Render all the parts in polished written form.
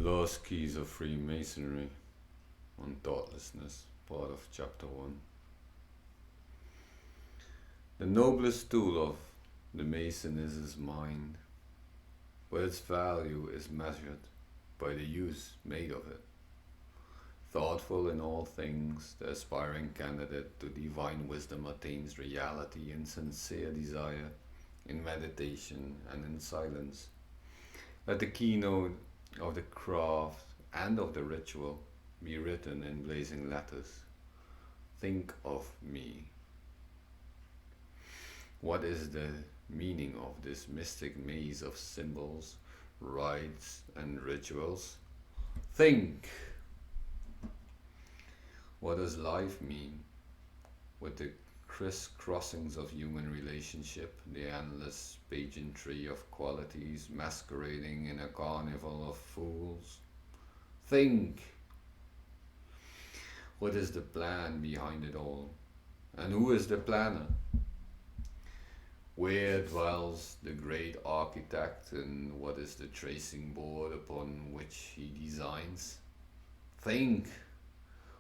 Lost Keys of Freemasonry on Thoughtlessness, part of Chapter 1. The noblest tool of the Mason is his mind, but its value is measured by the use made of it. Thoughtful in all things, the aspiring candidate to divine wisdom attains reality in sincere desire, in meditation and in silence. Let the keynote of the craft and of the ritual be written in blazing letters. Think of me. What is the meaning of this mystic maze of symbols, rites, and rituals? Think! What does life mean? With the crisscrossings of human relationship, the endless pageantry of qualities masquerading in a carnival of fools. Think! What is the plan behind it all? And who is the planner? Where dwells the great architect, and what is the tracing board upon which he designs? Think!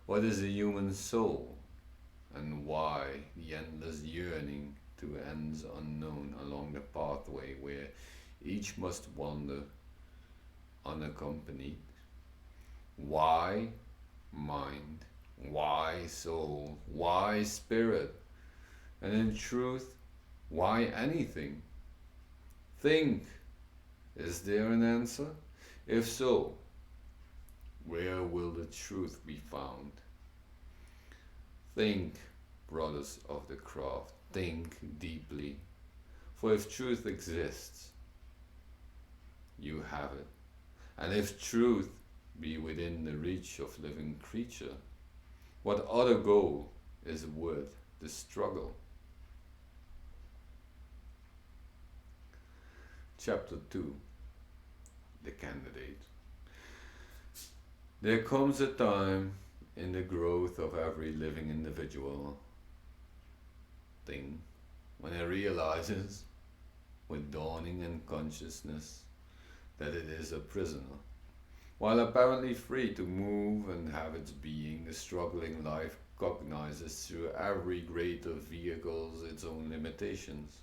What is the human soul? And why the endless yearning to ends unknown along the pathway where each must wander unaccompanied? Why mind? Why soul? Why spirit? And in truth, why anything? Think! Is there an answer? If so, where will the truth be found? Think, brothers of the craft, think deeply. For if truth exists, you have it. And if truth be within the reach of living creature, what other goal is worth the struggle? Chapter 2. The Candidate. There comes a time in the growth of every living individual thing when it realizes with dawning and consciousness that it is a prisoner. While apparently free to move and have its being, the struggling life cognizes through every greater vehicle its own limitations.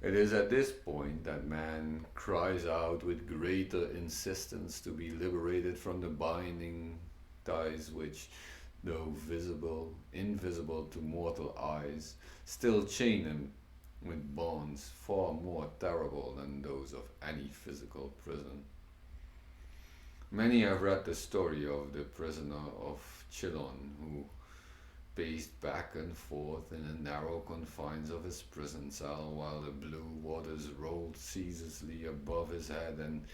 It is at this point that man cries out with greater insistence to be liberated from the binding ties which, though invisible to mortal eyes, still chain him with bonds far more terrible than those of any physical prison. Many have read the story of the prisoner of Chillon who paced back and forth in the narrow confines of his prison cell while the blue waters rolled ceaselessly above his head, and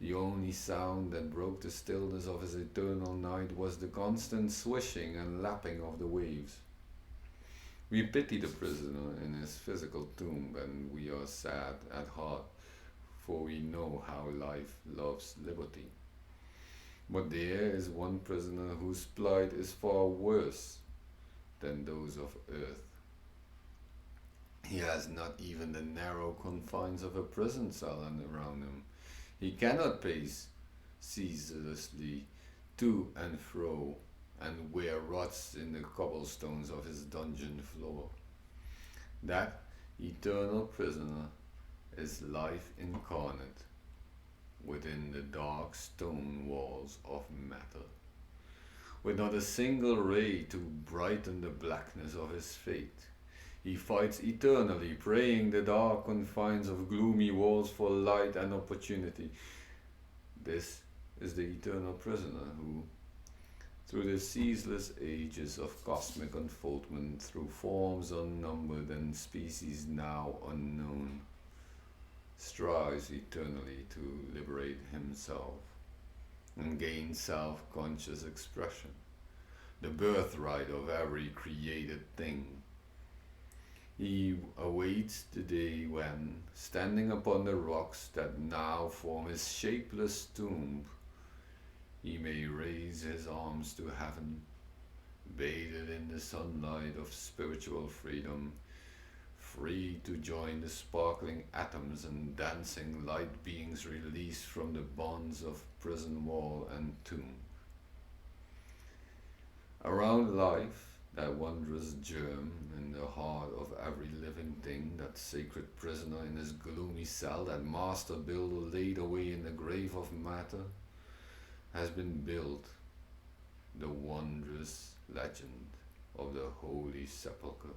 the only sound that broke the stillness of his eternal night was the constant swishing and lapping of the waves. We pity the prisoner in his physical tomb, and we are sad at heart, for we know how life loves liberty. But there is one prisoner whose plight is far worse than those of earth. He has not even the narrow confines of a prison cell around him. He cannot pace ceaselessly to and fro and wear rots in the cobblestones of his dungeon floor. That eternal prisoner is life incarnate within the dark stone walls of matter, with not a single ray to brighten the blackness of his fate. He fights eternally, praying the dark confines of gloomy walls for light and opportunity. This is the eternal prisoner who, through the ceaseless ages of cosmic unfoldment, through forms unnumbered and species now unknown, strives eternally to liberate himself and gain self-conscious expression, the birthright of every created thing. He awaits the day when, standing upon the rocks that now form his shapeless tomb, he may raise his arms to heaven, bathed in the sunlight of spiritual freedom, free to join the sparkling atoms and dancing light beings released from the bonds of prison wall and tomb. Around life, that wondrous germ in the heart of every living thing, that sacred prisoner in his gloomy cell, that master builder laid away in the grave of matter, has been built the wondrous legend of the Holy Sepulchre.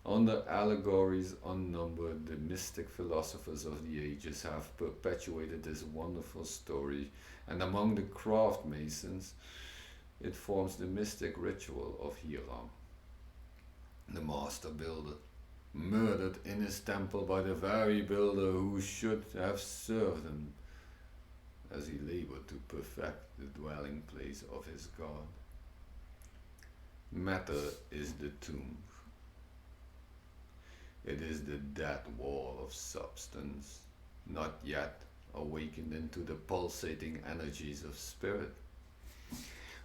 Under allegories unnumbered, the mystic philosophers of the ages have perpetuated this wonderful story, and among the craft masons, it forms the mystic ritual of Hiram, the master builder, murdered in his temple by the very builder who should have served him as he labored to perfect the dwelling place of his God. Matter is the tomb. It is the dead wall of substance, not yet awakened into the pulsating energies of spirit.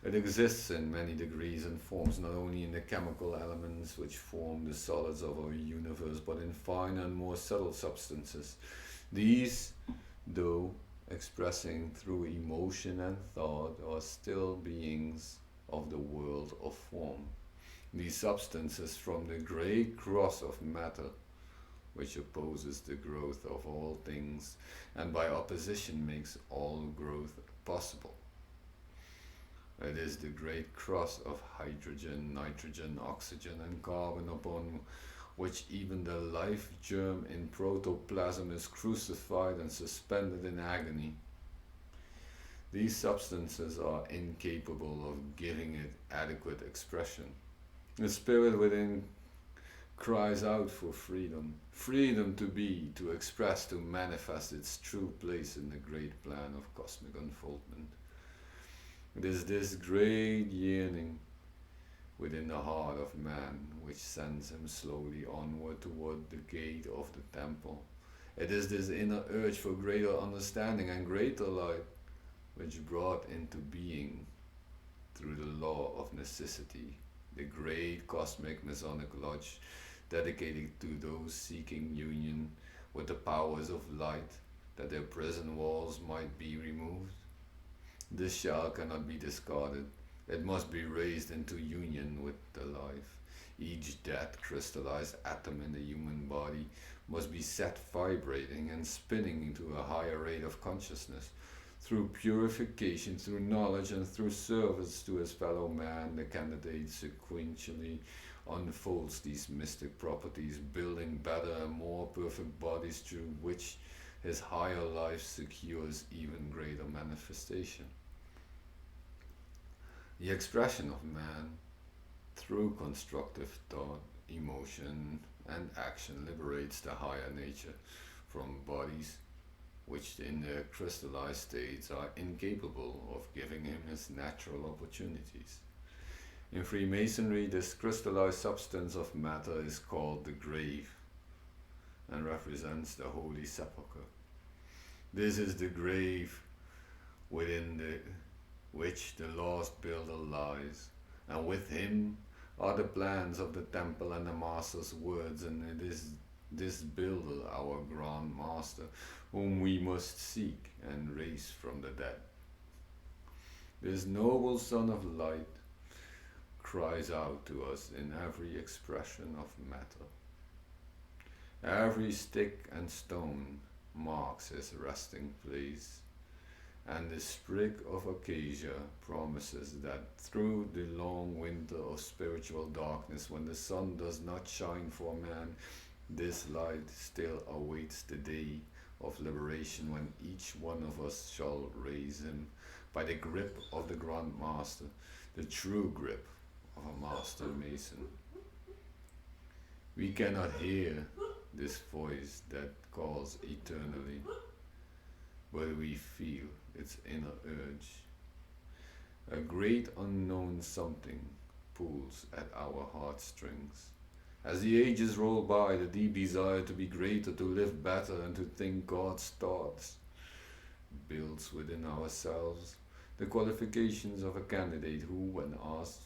It exists in many degrees and forms not only in the chemical elements which form the solids of our universe, but in finer and more subtle substances. These, though expressing through emotion and thought, are still beings of the world of form. These substances from the great cross of matter, which opposes the growth of all things, and by opposition makes all growth possible. It is the great cross of hydrogen, nitrogen, oxygen, and carbon upon which even the life germ in protoplasm is crucified and suspended in agony. These substances are incapable of giving it adequate expression. The spirit within cries out for freedom, freedom to be, to express, to manifest its true place in the great plan of cosmic unfoldment. It is this great yearning within the heart of man which sends him slowly onward toward the gate of the temple. It is this inner urge for greater understanding and greater light which brought into being, through the law of necessity, the great cosmic Masonic lodge dedicated to those seeking union with the powers of light, that their prison walls might be removed. This shell cannot be discarded. It must be raised into union with the life. Each dead crystallized atom in the human body must be set vibrating and spinning into a higher rate of consciousness. Through purification, through knowledge, and through service to his fellow man, the candidate sequentially unfolds these mystic properties, building better and more perfect bodies through which his higher life secures even greater manifestation. The expression of man through constructive thought, emotion, and action liberates the higher nature from bodies which in their crystallized states are incapable of giving him his natural opportunities. In Freemasonry, this crystallized substance of matter is called the grave and represents the Holy Sepulchre. This is the grave within which the lost builder lies, and with him are the plans of the temple and the master's words, and it is this builder, our grand master, whom we must seek and raise from the dead. This noble son of light cries out to us in every expression of matter. Every stick and stone marks his resting place, and the sprig of acacia promises that through the long winter of spiritual darkness, when the sun does not shine for man, this light still awaits the day of liberation, when each one of us shall raise him by the grip of the Grand Master, the true grip of a Master Mason. We cannot hear this voice that calls eternally, but we feel its inner urge. A great unknown something pulls at our heartstrings. As the ages roll by, the deep desire to be greater, to live better, and to think God's thoughts builds within ourselves the qualifications of a candidate who, when asked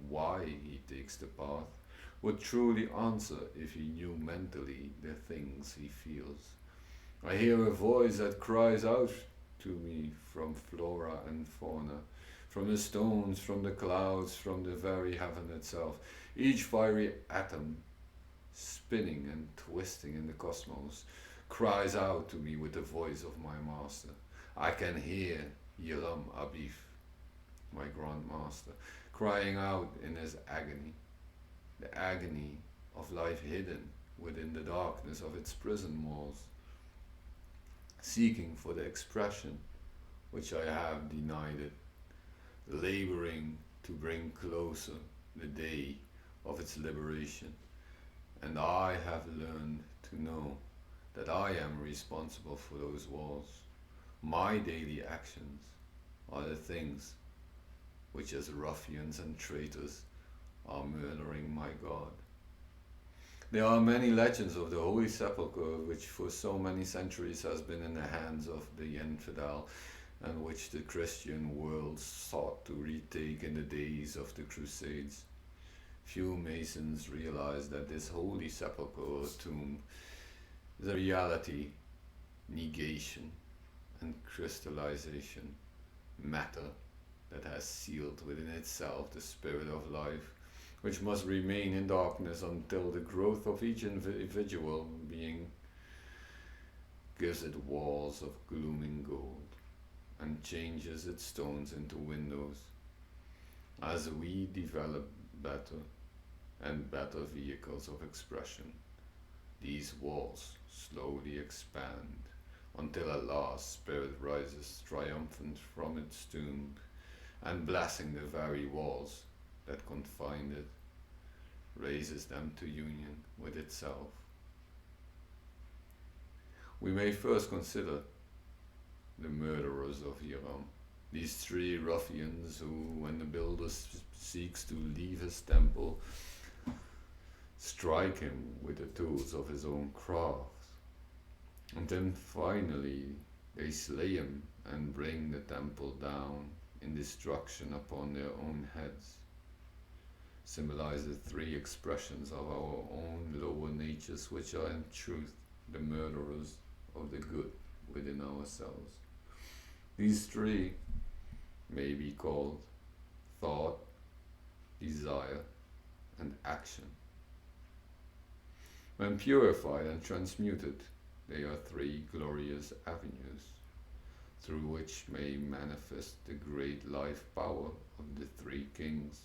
why he takes the path, would truly answer if he knew mentally the things he feels. I hear a voice that cries out to me from flora and fauna, from the stones, from the clouds, from the very heaven itself. Each fiery atom spinning and twisting in the cosmos cries out to me with the voice of my master. I can hear Hiram Abif, my grandmaster, crying out in his agony, the agony of life hidden within the darkness of its prison walls, seeking for the expression which I have denied it, laboring to bring closer the day of its liberation. And I have learned to know that I am responsible for those walls. My daily actions are the things which, as ruffians and traitors, are murdering my God. There are many legends of the Holy Sepulchre which for so many centuries has been in the hands of the infidel and which the Christian world sought to retake in the days of the Crusades. Few Masons realize that this Holy Sepulchre or tomb is a reality, negation, and crystallization, matter that has sealed within itself the spirit of life, which must remain in darkness until the growth of each individual being gives it walls of glooming gold and changes its stones into windows. As we develop better and better vehicles of expression, these walls slowly expand until at last spirit rises triumphant from its tomb and blessing the very walls that confined it, raises them to union with itself. We may first consider the murderers of Hiram, these three ruffians who, when the builder seeks to leave his temple, strike him with the tools of his own craft. And then finally they slay him and bring the temple down in destruction upon their own heads. Symbolize the three expressions of our own lower natures, which are in truth the murderers of the good within ourselves. These three may be called thought, desire, and action. When purified and transmuted, they are three glorious avenues through which may manifest the great life power of the three kings,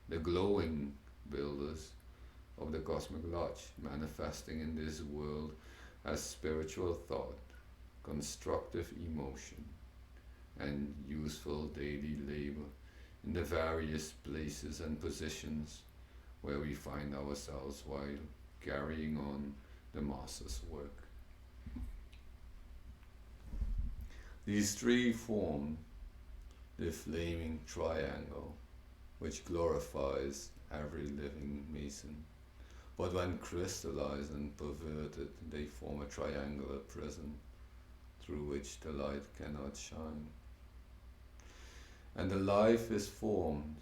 the glowing builders of the cosmic lodge, manifesting in this world as spiritual thought, constructive emotion, and useful daily labor in the various places and positions where we find ourselves while carrying on the Master's work. These three form the flaming triangle which glorifies every living Mason. But when crystallized and perverted, they form a triangular prison through which the light cannot shine. And the life is formed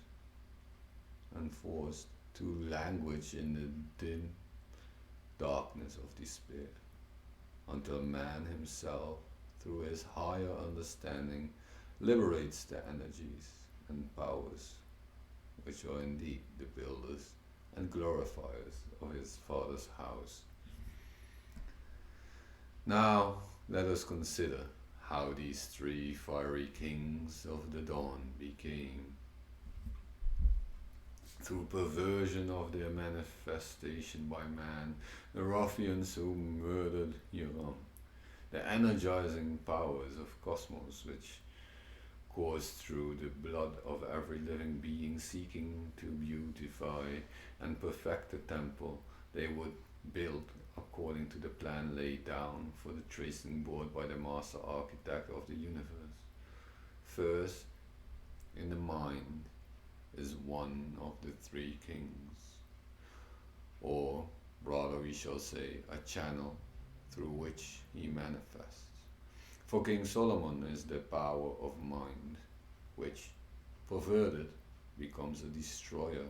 and forced to languish in the dim darkness of despair, until man himself, through his higher understanding, liberates the energies and powers which are indeed the builders and glorifiers of his Father's house. Now let us consider how these three fiery kings of the dawn became, through perversion of their manifestation by man, the ruffians who murdered Hiram, the energizing powers of cosmos which course through the blood of every living being seeking to beautify and perfect the temple they would build according to the plan laid down for the tracing board by the master architect of the universe. First, in the mind is one of the three kings, or rather we shall say a channel through which he manifests. For King Solomon is the power of mind, which, perverted, becomes a destroyer.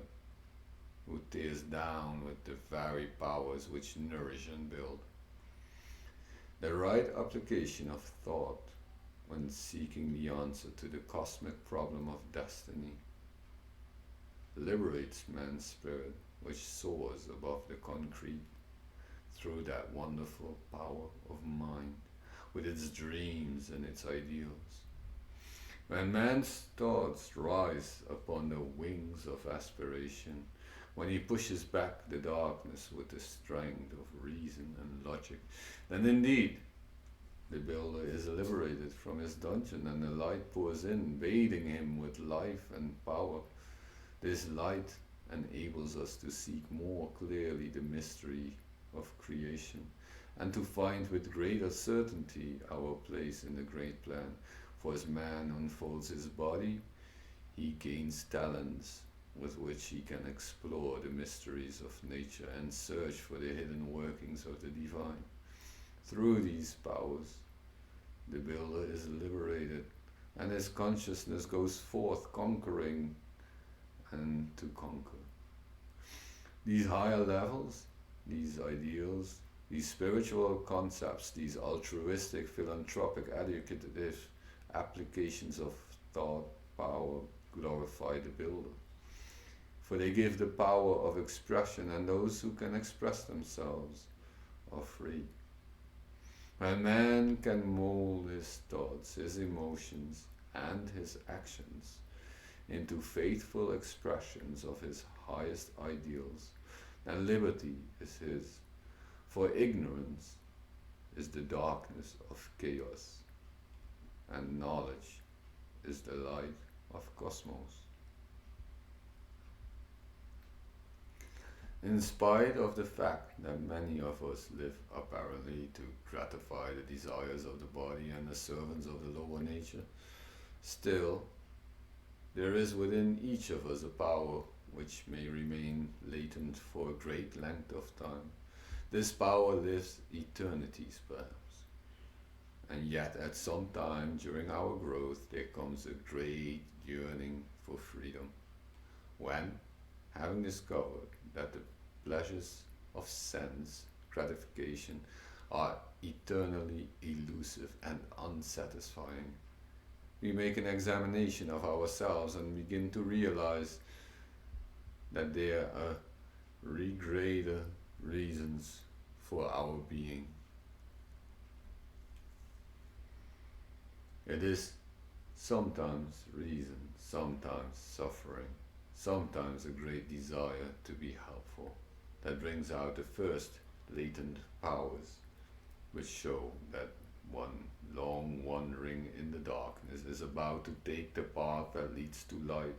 who tears down with the very powers which nourish and build. The right application of thought when seeking the answer to the cosmic problem of destiny liberates man's spirit, which soars above the concrete through that wonderful power of mind with its dreams and its ideals. When man's thoughts rise upon the wings of aspiration, when he pushes back the darkness with the strength of reason and logic, then indeed the builder is liberated from his dungeon and the light pours in, bathing him with life and power. This light enables us to seek more clearly the mystery of creation and to find with greater certainty our place in the great plan. For as man unfolds his body, he gains talents with which he can explore the mysteries of nature and search for the hidden workings of the divine. Through these powers, the builder is liberated, and his consciousness goes forth conquering and to conquer. These higher levels, these ideals, these spiritual concepts, these altruistic, philanthropic, educative applications of thought power glorify the builder. For they give the power of expression, and those who can express themselves are free. When man can mold his thoughts, his emotions, and his actions into faithful expressions of his highest ideals, then liberty is his. For ignorance is the darkness of chaos, and knowledge is the light of cosmos. In spite of the fact that many of us live apparently to gratify the desires of the body and the servants of the lower nature, still there is within each of us a power which may remain latent for a great length of time. This power lives eternities perhaps, and yet at some time during our growth there comes a great yearning for freedom, when, having discovered that the pleasures of sense gratification are eternally elusive and unsatisfying, we make an examination of ourselves and begin to realize that there are greater reasons for our being. It is sometimes reason, sometimes suffering, sometimes a great desire to be helpful that brings out the first latent powers, which show that one long wandering in the darkness is about to take the path that leads to light.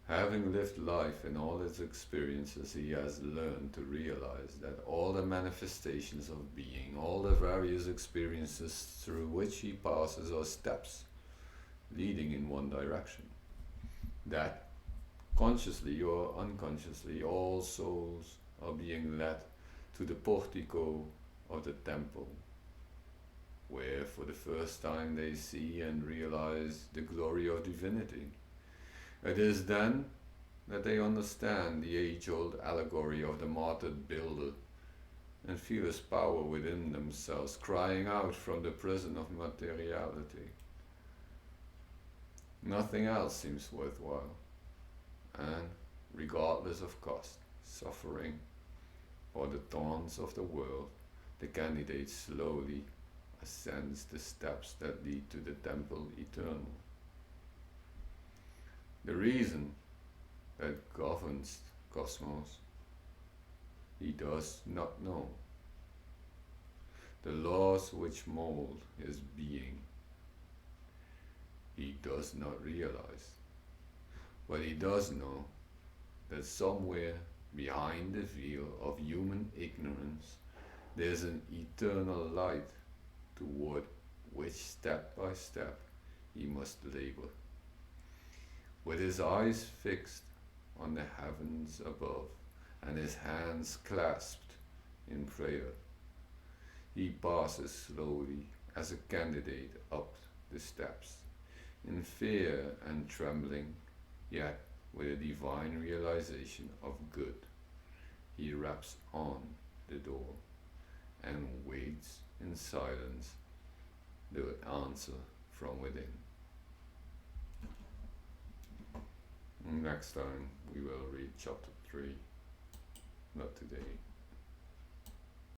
Having lived life in all its experiences, he has learned to realize that all the manifestations of being, all the various experiences through which he passes are steps leading in one direction. That, consciously or unconsciously, all souls are being led to the portico of the temple, where for the first time they see and realize the glory of divinity. It is then that they understand the age-old allegory of the martyred builder and feel his power within themselves, crying out from the prison of materiality. Nothing else seems worthwhile, and regardless of cost, suffering, or the taunts of the world, the candidate slowly ascends the steps that lead to the temple eternal. The reason that governs cosmos, he does not know. The laws which mold his being, he does not realize. But he does know that somewhere behind the veil of human ignorance there's an eternal light toward which step by step he must labor. With his eyes fixed on the heavens above and his hands clasped in prayer, he passes slowly as a candidate up the steps, in fear and trembling, yet with a divine realization of good, he raps on the door and waits in silence the answer from within. Next time we will read chapter 3, not today.